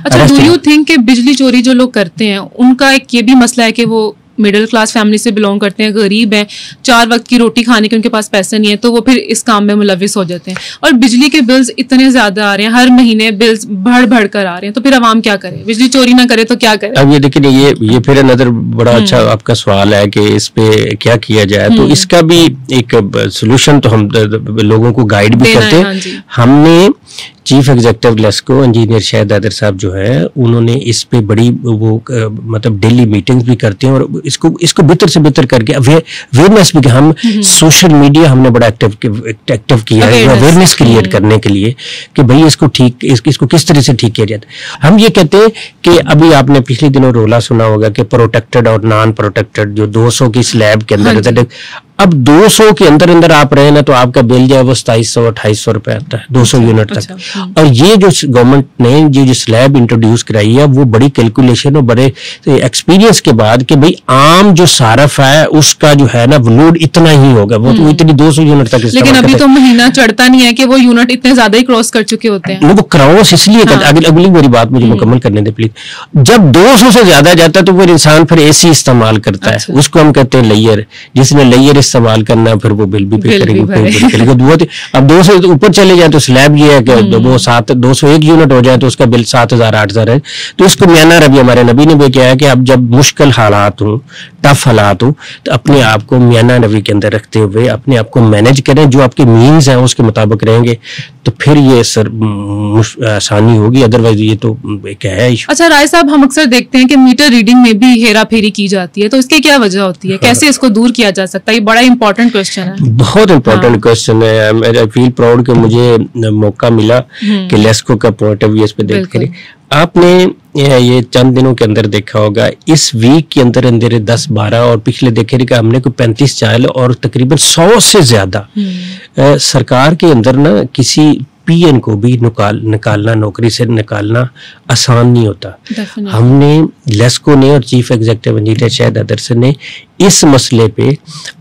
اچھا, do you think کہ بجلی چوری جو لوگ کرتے ہیں ان کا ایک یہ بھی مسئلہ ہے کہ وہ مڈل کلاس فیملی سے بلونگ کرتے ہیں, غریب ہیں, 4 وقت کی روٹی کھانے کے ان کے پاس پیسے نہیں ہے, تو وہ پھر اس کام میں ملوث ہو جاتے ہیں, اور بجلی کے بلز اتنے زیادہ آ رہے ہیں, ہر مہینے بلز بڑھ کر آ رہے ہیں, تو پھر عوام کیا کرے؟ بجلی چوری نہ کرے تو کیا کرے؟ اب یہ دیکھیں, یہ پھر نظر بڑا اچھا آپ کا سوال ہے کہ اس پہ کیا کیا جائے. تو اس کا بھی ایک سولوشن تو ہم لوگوں کو گائیڈ بھی کرتے ہیں. ہم نے چیف ایگزیکٹو لیسکو انجینئر شاہد حیدر صاحب جو ہے, انہوں نے اس پہ بڑی وہ مطلب ڈیلی میٹنگز بھی کرتے ہیں, اور اس کو بہتر سے بہتر کر کے اویئرنیس بھی, کہ ہم سوشل میڈیا ہم نے بڑا ایکٹیو کیا ہے اویئرنیس کریٹ کرنے کے لیے کہ بھائی اس کو کس طرح سے ٹھیک کیا جاتا ہے. ہم یہ کہتے ہیں کہ ابھی آپ نے پچھلے دنوں رولا سنا ہوگا کہ پروٹیکٹڈ اور نان پروٹیکٹڈ جو 200 کی سلیب کے اندر رہتا ہے, اب 200 کے اندر آپ رہے نا تو آپ کا بل جو ہے وہ 2700-2800 روپے آتا ہے 200 یونٹ تک. اور یہ جو گورنمنٹ نے جو سلیب انٹروڈیوس کرائی ہے وہ بڑی کیلکولیشن اور بڑے ایکسپیرینس کے بعد کہ بھائی عام جو صارف ہے اس کا جو ہے نا لوڈ اتنا ہی ہوگا, وہ تو اتنی 200 یونٹ تک. لیکن ابھی تو مہینہ چڑھتا نہیں ہے کہ وہ یونٹ اتنے زیادہ ہی کراس کر چکے ہوتے ہیں. وہ کراس اس لیے اگلی بڑی بات مجھے مکمل کرنے دے پلیز. جب 200 سے زیادہ جاتا ہے تو وہ انسان پھر AC استعمال کرتا ہے, اس کو ہم کہتے ہیں لیئر. جس نے لیئر استعمال کرنا پھر وہ بل بھی پے کرے گا. اب 200 اوپر چلے جائیں تو سلیب یہ ہے کہ وہ 201 یونٹ ہو جائے تو اس کا بل 7000-8000 ہے. تو اس کو میانہ روی ہمارے نبی نے بھی کیا ہے کہ اب جب مشکل حالات ہوں, ٹف حالات ہوں, تو اپنے آپ کو میانہ روی کے اندر رکھتے ہوئے اپنے آپ کو مینج کریں, جو آپ کے مینز ہیں اس کے مطابق رہیں گے تو پھر یہ آسانی ہوگی. ادروائز یہ تو ایک ہے ایشو. اچھا رائے صاحب, ہم اکثر دیکھتے ہیں کہ میٹر ریڈنگ میں بھی ہیرا پھیری کی جاتی ہے, تو اس کی کیا وجہ ہوتی ہے؟ کیسے اس کو دور کیا جا سکتا ہے؟ یہ بڑا امپورٹنٹ کوسچن ہے. بہت امپورٹنٹ کوسچن ہے. I feel proud کہ مجھے موقع ملا کہ لیسکو کا پوائنٹ آف ویو اس پہ دیکھ کریں. آپ نے یہ چند دنوں کے اندر دیکھا ہوگا, اس ویک کے اندر 10-12 اور پچھلے دیکھے کہ ہم نے کوئی 35-40 اور تقریباً 100 سے زیادہ سرکار کے اندر نا کسی PN کو بھی نکالنا, نوکری سے نکالنا آسان نہیں ہوتا. ہم نے لیسکو نے اور چیف ایگزیکٹو انجینئر شاہد حیدر صاحب نے اس مسئلے پہ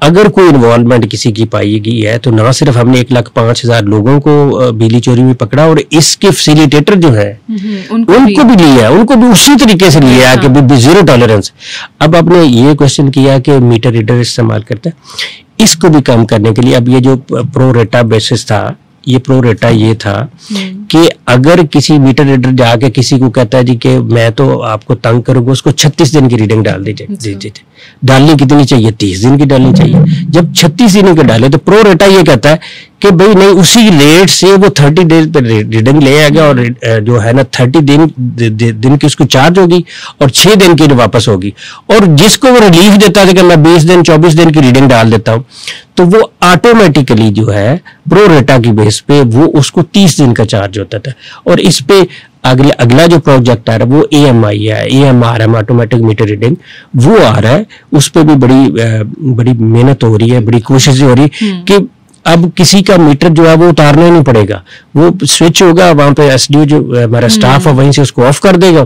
اگر کوئی انوالومنٹ کسی کی پائی گئی ہے تو نہ صرف ہم نے 105,000 لوگوں کو بجلی چوری میں پکڑا, اور اس کے فیسیلیٹیٹر جو ہے ان کو بھی لیا, ان کو بھی اسی طریقے سے لیا کہ زیرو ٹالرنس. اب آپ نے یہ کوشچن کیا کہ میٹر ریڈر استعمال کرتا ہے, اس کو بھی کم کرنے کے لیے اب یہ جو پرو ریٹا بیسس تھا, یہ پرو ریٹا یہ تھا کہ اگر کسی میٹر ریڈر جا کے کسی کو کہتا ہے جی کہ میں تو آپ کو تنگ کروں گا, اس کو 36 دن کی ریڈنگ ڈال دیجیے. ڈالنی کتنی چاہیے؟ 30 دن کی ڈالنی چاہیے. جب 36 دن کی ڈالے تو پرو ریٹا یہ کہتا ہے کہ بھائی نہیں, اسی ریٹ سے وہ 30 ڈیز پہ ریڈنگ لے آئے گا, اور جو ہے نا 30 دن کی اس کو چارج ہوگی اور 6 دن کی واپس ہوگی. اور جس کو وہ ریلیف دیتا ہے کہ میں 20 دن 24 دن کی ریڈنگ ڈال دیتا ہوں, تو وہ آٹومیٹیکلی جو ہے پرو ریٹا کی بیس پہ وہ اس کو 30 دن کا چارج ہوتا تھا. اور اس پہ اگلا جو پروجیکٹ آ رہا ہے وہ AMI ہے, AMR آٹومیٹک میٹر ریڈنگ, وہ آ رہا ہے. اس پہ بھی بڑی محنت ہو رہی ہے, بڑی کوشش ہو رہی ہے کہ اب کسی کا میٹر جو ہے وہ اتارنا ہی نہیں پڑے گا, وہ سوئچ ہوگا, وہاں پہ SDO جو ہمارا اسٹاف ہے وہیں سے اس کو آف کر دے گا,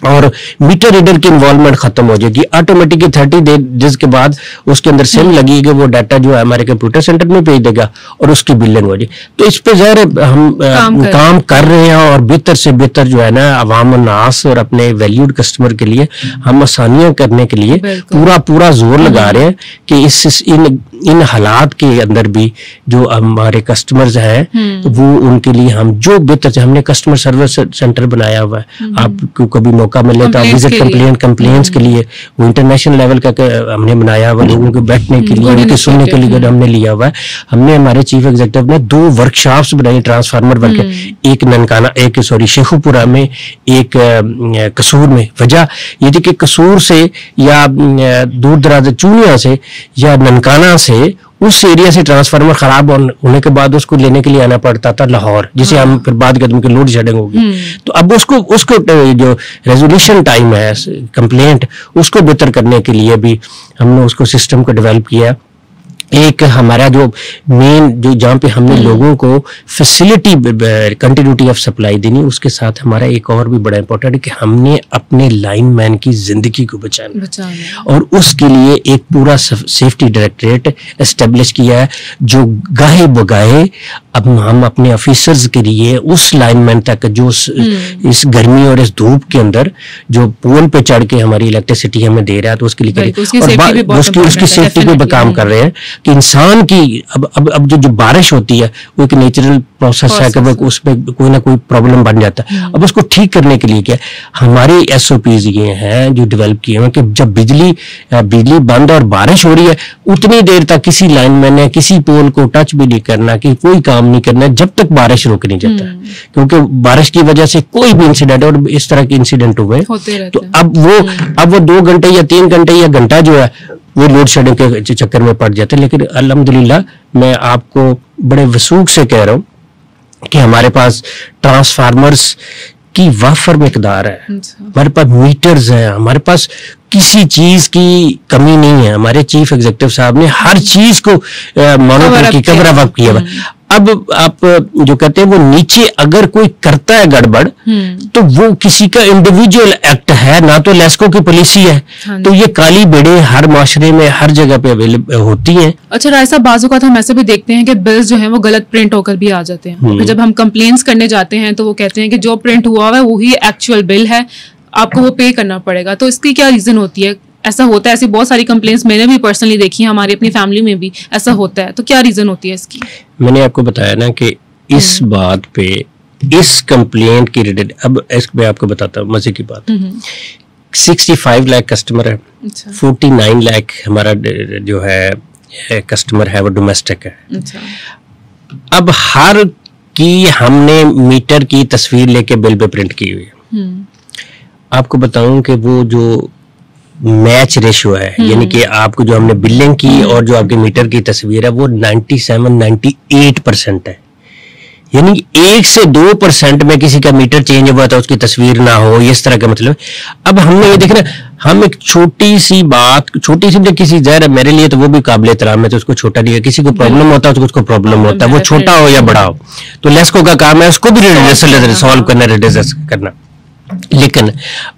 اور میٹر ریڈر کی انوالومنٹ ختم ہو جائے گی. آٹومیٹکلی 30 ڈیز کے بعد اس کے اندر سم لگے گی, وہ ڈاٹا جو ہے ہمارے کمپیوٹر سینٹر میں بھیج دے گا اور اس کی بلنگ ہو جائے. تو اس پہ ظاہر ہم کام کر رہے ہیں, اور بہتر سے بہتر جو ہے نا عوام الناس اور اپنے ویلیوڈ کسٹمر کے لیے ہم آسانیاں کرنے کے لیے پورا زور لگا رہے ہیں کہ ان حالات کے اندر بھی جو ہمارے کسٹمرز ہیں وہ ان کے لیے ہم جو بہتر سے, ہم نے کسٹمر سروس سینٹر بنایا ہوا ہے. آپ کو کبھی موقع ملے تو وزٹ کمپلینٹس کے لیے وہ انٹرنیشنل لیول کا ہم نے بنایا ہوا, لوگوں کے بیٹھنے کے لیے, ان کے سننے کے لیے ہم نے لیا ہوا ہے. ہم نے ہمارے چیف ایگزیکٹو نے 2 ورکشاپس بنائی ٹرانسفارمر ورک, ایک ننکانہ, ایک شیخو پورہ میں, ایک قصور میں. وجہ یہ تھی کہ قصور سے یا دور دراز چونیا سے یا ننکانہ سے اس ایریا سے ٹرانسفارمر خراب ہونے کے بعد اس کو لینے کے لیے آنا پڑتا تھا لاہور, جسے ہم پھر بعد قدم کی لوڈ شیڈنگ ہوگی. تو اب اس کو جو ریزولوشن ٹائم ہے کمپلینٹ, اس کو بہتر کرنے کے لیے بھی ہم نے اس کو سسٹم کو ڈیولپ کیا. ایک ہمارا جو مین جو جہاں پہ ہم نے لوگوں کو فیسلٹی کنٹینیوٹی آف سپلائی دینی، اس کے ساتھ ہمارا ایک اور بھی بڑا امپورٹنٹ ہے کہ ہم نے اپنے لائن مین کی زندگی کو بچانا، اور اس کے لیے ایک پورا سیفٹی ڈائریکٹریٹ اسٹیبلش کیا ہے جو گاہے بگاہے اب ہم اپنے آفیسرز کے لیے اس لائن مین تک جو اس گرمی اور اس دھوپ کے اندر جو پول پہ چڑھ کے ہماری الیکٹریسٹی ہمیں دے رہا ہے تو اس کے لیے اس کی سیفٹی پہ کام کر رہے ہیں کہ انسان کی اب جو بارش ہوتی ہے وہ ایک نیچرل پروسیس ہے کہ اس میں کوئی نہ کوئی پرابلم بن جاتا ہے. اب اس کو ٹھیک کرنے کے لیے کیا ہماری ایس او پیز یہ ہیں جو ڈیولپ کیے ہیں کہ جب بجلی بند اور بارش ہو رہی ہے اتنی دیر تک کسی لائن مین نے کسی پول کو ٹچ بھی نہیں کرنا، کہ کوئی کام نہیں کرنا جب تک بارش رک نہیں جاتا، کیونکہ بارش کی وجہ سے کوئی بھی انسیڈنٹ اور اس طرح کے انسیڈنٹ ہوئے تو اب وہ 2 گھنٹے یا 3 گھنٹے یا گھنٹہ جو ہے وہ لوڈ شیڈنگ کے چکر میں پڑ جاتے ہیں. لیکن الحمدللہ میں آپ کو بڑے وثوق سے کہہ رہا ہوں کہ ہمارے پاس ٹرانسفارمرز کی وافر مقدار ہے، ہمارے پاس میٹرز ہیں، ہمارے پاس کسی چیز کی کمی نہیں ہے. ہمارے چیف ایگزیکٹو صاحب نے ہر چیز کو مانیٹر کی کور اپ کیا. اب آپ جو کہتے ہیں وہ نیچے اگر کوئی کرتا ہے گڑبڑ تو وہ کسی کا انڈیویجول ایکٹ ہے، نہ تو لیسکو کی پالیسی ہے. تو یہ کالی بیڑے ہر معاشرے میں ہر جگہ پہ اویلیبل ہوتی ہیں. اچھا رائے صاحب، بعض اوقات ہم ایسے بھی دیکھتے ہیں کہ بلز جو ہیں وہ غلط پرنٹ ہو کر بھی آ جاتے ہیں. جب ہم کمپلینس کرنے جاتے ہیں تو وہ کہتے ہیں کہ جو پرنٹ ہوا ہے وہی ایکچوئل بل ہے، آپ کو وہ پے کرنا پڑے گا. تو اس کی کیا ریزن ہوتی ہے؟ ایسا ہوتا ہے، ایسی بہت ساری کمپلینس میں نے بھی پرسنلی دیکھی ہیں، ہماری اپنی فیملی میں بھی ایسا ہوتا ہے. تو کیا ریزن ہوتی ہے اس کی؟ میں نے آپ کو بتایا نا کہ اس بات پہ اس کمپلینٹ کی ریلیٹڈ اب میں آپ کو بتاتا ہوں مزے کی بات. 65 لاکھ کسٹمر ہے، 49 لاکھ ہمارا جو ہے کسٹمر ہے وہ ڈومیسٹک ہے. اب ہر کی ہم نے میٹر کی تصویر لے کے بل پہ پرنٹ کی ہوئی ہے. آپ کو بتاؤں کہ وہ جو میچ ریشو ہے، یعنی کہ آپ کو جو ہم نے بلنگ کی اور جو آپ کے میٹر کی تصویر ہے وہ 97-98% ہے. یعنی 1 سے 2% میں کسی کا میٹر چینج ہوا تھا اس کی تصویر نہ ہو، اس طرح کا مطلب. اب ہم نے یہ دیکھنا، ہم ایک چھوٹی سی کسی ظاہر میرے لیے تو وہ بھی قابل احترام ہے تو اس کو چھوٹا نہیں ہے، کسی کو پرابلم ہوتا ہے تو اس کو پرابلم ہوتا ہے، وہ چھوٹا ہو یا بڑا ہو. تو لیسکو کا کام ہے اس کو بھی سالو کرنا، ریڈیوس کرنا. لیکن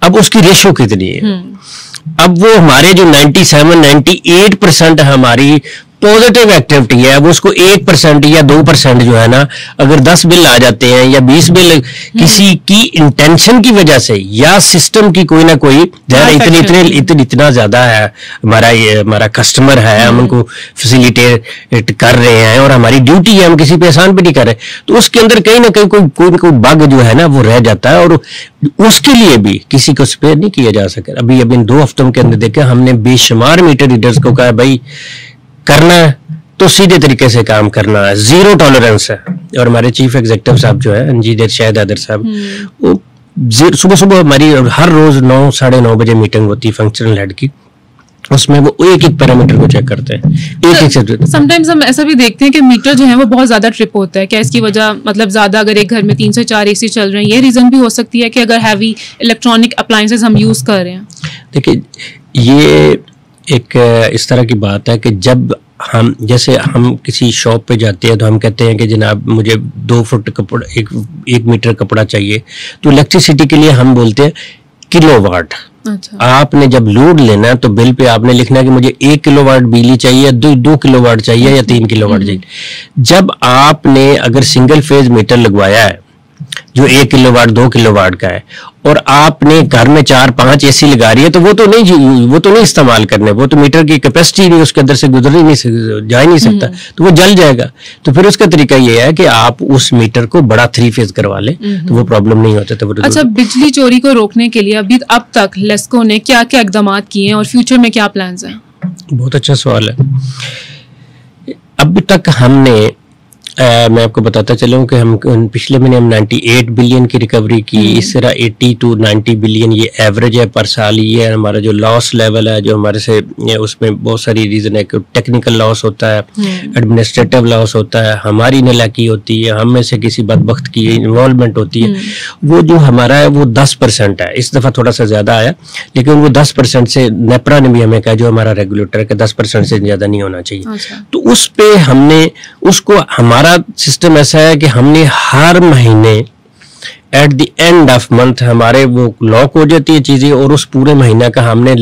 اب اس کی ریشو کتنی ہے؟ اب وہ ہمارے جو 97-98% ہماری پوزیٹیو ایکٹیویٹی ہے وہ اس کو 1% یا 2% جو ہے نا، اگر 10 بل آ جاتے ہیں یا 20 بل کسی کی انٹینشن کی وجہ سے یا سسٹم کی کوئی نہ کوئی اتنا زیادہ ہے ہمارا کسٹمر ہے، ہم ان کو فیسیلیٹیٹ کر رہے ہیں اور ہماری ڈیوٹی ہے، ہم کسی پہ احسان پہ نہیں کر رہے، تو اس کے اندر کہیں نہ کہیں کوئی بگ جو ہے نا وہ رہ جاتا ہے اور اس کے لیے بھی کسی کو اسپیئر نہیں کیا جا سکتا. ابھی ان 2 ہفتوں کے اندر دیکھا ہم نے بے شمار میٹر ریڈرز کو کہا بھائی کرنا ہے تو سیدھے طریقے سے کام کرنا ہے، 0 ٹالرنس ہے. اور ہمارے چیف ایگزیکٹو صاحب جو ہے انجینئر شاہد حیدر صاحب، وہ صبح ہماری ہر روز 9-9:30 بجے میٹنگ ہوتی ہے فنکشنل ہیڈ کی، اس میں وہ ایک پیرامیٹر کو چیک کرتے ہیں. سم ٹائمز ہم ایسا بھی دیکھتے ہیں کہ میٹر جو ہے وہ بہت زیادہ ٹرپ ہوتا ہے. کیا اس کی وجہ مطلب زیادہ اگر ایک گھر میں 3 سے 4 اے سی چل رہے ہیں، یہ ریزن بھی ہو سکتی ہے کہ اگر ہیوی الیکٹرانک اپلائنسز ہم یوز کر رہے ہیں؟ دیکھیے یہ ایک اس طرح کی بات ہے کہ جب جیسے ہم کسی شاپ پہ جاتے ہیں تو ہم کہتے ہیں کہ جناب مجھے 2 فٹ کپڑا 1 میٹر کپڑا چاہیے، تو الیکٹریسٹی کے لیے ہم بولتے ہیں کلو واٹ. آپ نے جب لوڈ لینا تو بل پہ آپ نے لکھنا کہ مجھے 1 کلو واٹ بجلی چاہیے، 2 کلو واٹ چاہیے یا 3 کلو واٹ چاہیے. جب آپ نے اگر سنگل فیز میٹر لگوایا ہے جو 1 کلو واٹ 2 کلو واٹ کا ہے اور آپ نے گھر میں 4-5 اے سی لگا رہی ہے تو وہ تو نہیں استعمال کرنے، وہ تو میٹر کی کیپیسٹی نہیں، اس کے اندر سے گزر ہی نہیں جا ہی نہیں سکتا، تو وہ جل جائے گا. تو پھر اس کا طریقہ یہ ہے کہ آپ اس میٹر کو بڑا 3 فیز کروا لیں تو وہ پرابلم نہیں ہوتا. اچھا، بجلی چوری کو روکنے کے لیے اب تک لیسکو نے کیا کیا اقدامات کیے ہیں اور فیوچر میں کیا پلانز ہیں؟ بہت اچھا سوال ہے. اب تک ہم نے میں آپ کو بتاتا چلوں کہ ہم پچھلے مہینے ہم 98 بلین کی ریکوری کی. اس طرح 80 to 90 بلین یہ ایوریج ہے پر سال. یہ ہے ہمارا جو لاس لیول ہے جو ہمارے سے, اس میں بہت ساری ریزن ہے کہ ٹیکنیکل لاس ہوتا ہے, ایڈمنسٹریٹو لاس ہوتا ہے, ہماری نالاکی ہوتی ہے, ہم میں سے کسی بدبخت کی انوالومنٹ ہوتی ہے. وہ جو ہمارا ہے وہ 10% ہے. اس دفعہ تھوڑا سا زیادہ آیا, لیکن وہ 10% سے نیپرا نے بھی ہمیں کہا جو ہمارا ریگولیٹر ہے کہ 10% سے زیادہ نہیں ہونا چاہیے. تو اس پہ ہم نے اس کو, ہمارا سسٹم ایسا ہے کہ ہم نے ہر مہینے at the end of month ہمارے وہ لاک ہو جاتی ہے چیزیں, اور اس پورے مہینہ کا ہم نے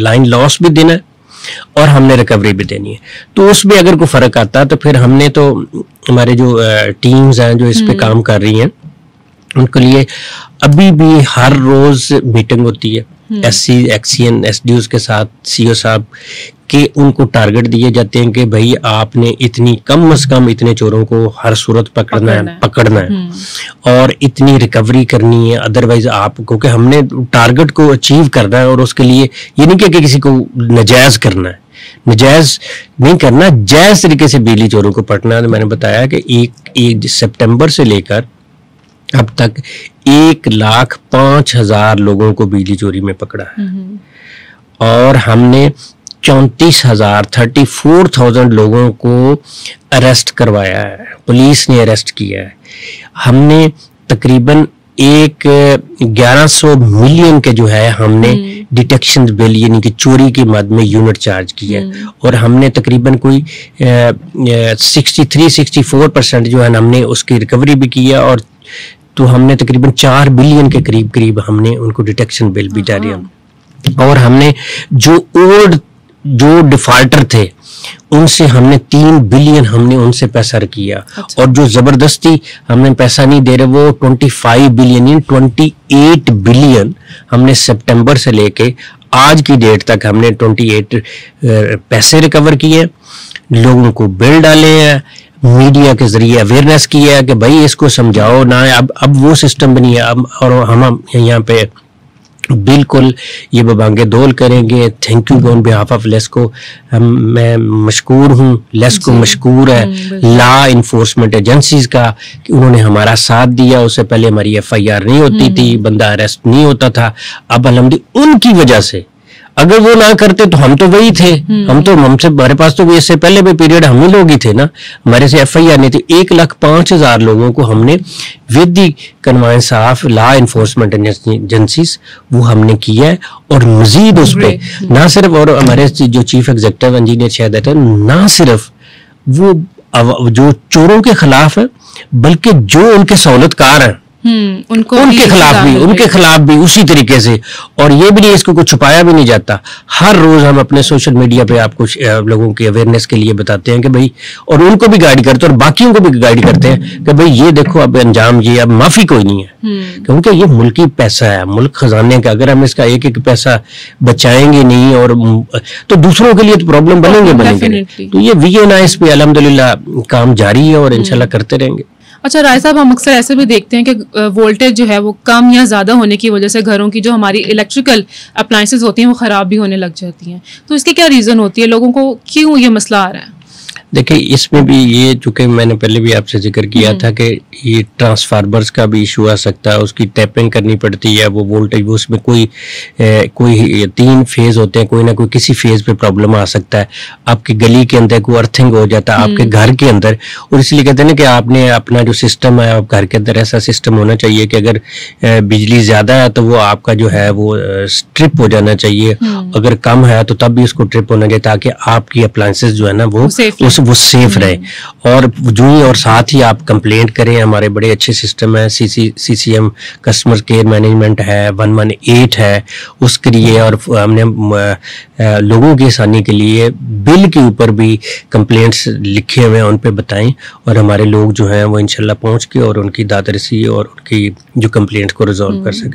لائن لاس بھی دینا ہے اور ہم نے ریکوری بھی دینی ہے. تو اس میں اگر کوئی فرق آتا ہے تو پھر ہم نے تو ہمارے جو ٹیمز ہیں جو اس پہ کام کر رہی ہیں ان کے لیے ابھی بھی ہر روز میٹنگ ہوتی ہے S C XEN S D Os کے ساتھ, سی او صاحب کہ ان کو ٹارگٹ دیے جاتے ہیں کہ بھائی آپ نے اتنی کم از کم اتنے چوروں کو ہر صورت پکڑنا ہے اور اتنی ریکوری کرنی ہے. ادروائز آپ کو کہ ہم نے ٹارگٹ کو اچیو کرنا ہے, اور اس کے لیے یہ نہیں کہ کسی کو نجائز کرنا ہے, نجائز نہیں کرنا, جائز طریقے سے بجلی چوروں کو پکڑنا ہے. تو میں نے بتایا کہ 1 سپٹمبر سے لے کر اب تک 1,05,000 لوگوں کو بجلی چوری میں پکڑا ہے, اور ہم نے 34,000 لوگوں کو اریسٹ کروایا ہے, پولیس نے اریسٹ کیا ہے. ہم نے تقریباً 1100 ملین کے جو ہے ہم نے ڈیٹیکشن بل یعنی کہ چوری کے مد میں یونٹ چارج کیا ہے, اور ہم نے تقریباً کوئی 63-64% جو ہے ہم نے اس کی ریکوری بھی کیا, اور تو ہم نے تقریباً 4 بلین کے قریب ہم نے ان کو ڈیٹیکشن بل بھی جاری, اور ہم نے جو ڈیفالٹر تھے ان سے ہم نے 3 بلین ہم نے ان سے پیسہ کیا, اور جو زبردستی ہم نے پیسہ نہیں دے رہے وہ 25 بلین 28 بلین ہم نے سپٹمبر سے لے کے آج کی ڈیٹ تک ہم نے 28 پیسے ریکور کیے, لوگوں کو بل ڈالے ہیں, میڈیا کے ذریعے اویئرنیس کی ہے کہ بھائی اس کو سمجھاؤ نہ. اب وہ سسٹم بھی نہیں ہے, اور ہم یہاں پہ بالکل یہ ببانگے دول کریں گے. Thank you on behalf of LESCO, میں مشکور ہوں, لیسکو مشکور ہے لا انفورسمنٹ ایجنسیز کا کہ انہوں نے ہمارا ساتھ دیا. اس سے پہلے ہماری ایف آئی آر نہیں ہوتی تھی, بندہ اریسٹ نہیں ہوتا تھا. اب الحمدللہ ان کی وجہ سے, اگر وہ نہ کرتے تو ہم تو وہی تھے, ہمارے پاس تو اس سے پہلے بھی پیریڈ ہم ہی لوگ ہی تھے نا, ہمارے سے ایف آئی آر نہیں تھی. 1,05,000 لوگوں کو ہم نے with the connivance of law enforcement agencies وہ ہم نے کیا ہے, اور مزید اس پہ نہ صرف, اور ہمارے جو چیف ایگزیکٹو انجینئر شہادت ہے, نہ صرف وہ جو چوروں کے خلاف ہے بلکہ جو ان کے سہولت کار ہیں ان کے خلاف بھی اسی طریقے سے. اور یہ بھی نہیں, اس کو کچھ چھپایا بھی نہیں جاتا. ہر روز ہم اپنے سوشل میڈیا پہ آپ کو لوگوں کی اویئرنیس کے لیے بتاتے ہیں کہ بھائی, اور ان کو بھی گائیڈ کرتے ہیں اور باقیوں کو بھی گائیڈ کرتے ہیں کہ بھائی یہ دیکھو اب انجام یہ, اب معافی کوئی نہیں ہے, کیونکہ یہ ملکی پیسہ ہے, ملک خزانے کا. اگر ہم اس کا ایک پیسہ بچائیں گے نہیں اور تو دوسروں کے لیے تو پرابلم بنیں گے. تو یہ وی این آئی پہ الحمدللہ کام جاری ہے اور انشاءاللہ کرتے رہیں گے. اچھا رائے صاحب, ہم اکثر ایسے بھی دیکھتے ہیں کہ وولٹیج جو ہے وہ کم یا زیادہ ہونے کی وجہ سے گھروں کی جو ہماری الیکٹریکل اپلائنسز ہوتی ہیں وہ خراب بھی ہونے لگ جاتی ہیں. تو اس کی کیا ریزن ہوتی ہے, لوگوں کو کیوں یہ مسئلہ آ رہا ہے؟ دیکھیں اس میں بھی یہ, چونکہ میں نے پہلے بھی آپ سے ذکر کیا تھا کہ یہ ٹرانسفارمرز کا بھی ایشو آ سکتا ہے, اس کی ٹیپنگ کرنی پڑتی ہے, وہ وولٹیج اس میں کوئی 3 فیز ہوتے ہیں, کوئی نہ کوئی کسی فیز پہ پرابلم آ سکتا ہے. آپ کی گلی کے اندر کوئی ارتھنگ ہو جاتا ہے آپ کے گھر کے اندر, اور اس لیے کہتے ہیں نا کہ آپ نے اپنا جو سسٹم ہے آپ گھر کے اندر ایسا سسٹم ہونا چاہیے کہ اگر بجلی زیادہ ہے تو وہ آپ کا جو ہے وہ ٹرپ ہو جانا چاہیے, اگر کم ہے تو تب بھی اس کو ٹرپ ہونا چاہیے تاکہ آپ کی اپلائنسز جو ہے نا وہ سیف رہے. اور جو ہی اور ساتھ ہی آپ کمپلینٹ کریں, ہمارے بڑے اچھے سسٹم ہیں, C C M customer care management ہے, 118 ہے اس کے لیے, اور ہم نے لوگوں کی آسانی کے لیے بل کے اوپر بھی کمپلینٹس لکھے ہوئے ہیں, ان پہ بتائیں, اور ہمارے لوگ جو ہیں وہ انشاءاللہ پہنچ کے اور ان کی داد رسی اور ان کی جو کمپلینٹ کو ریزالو کر سکیں.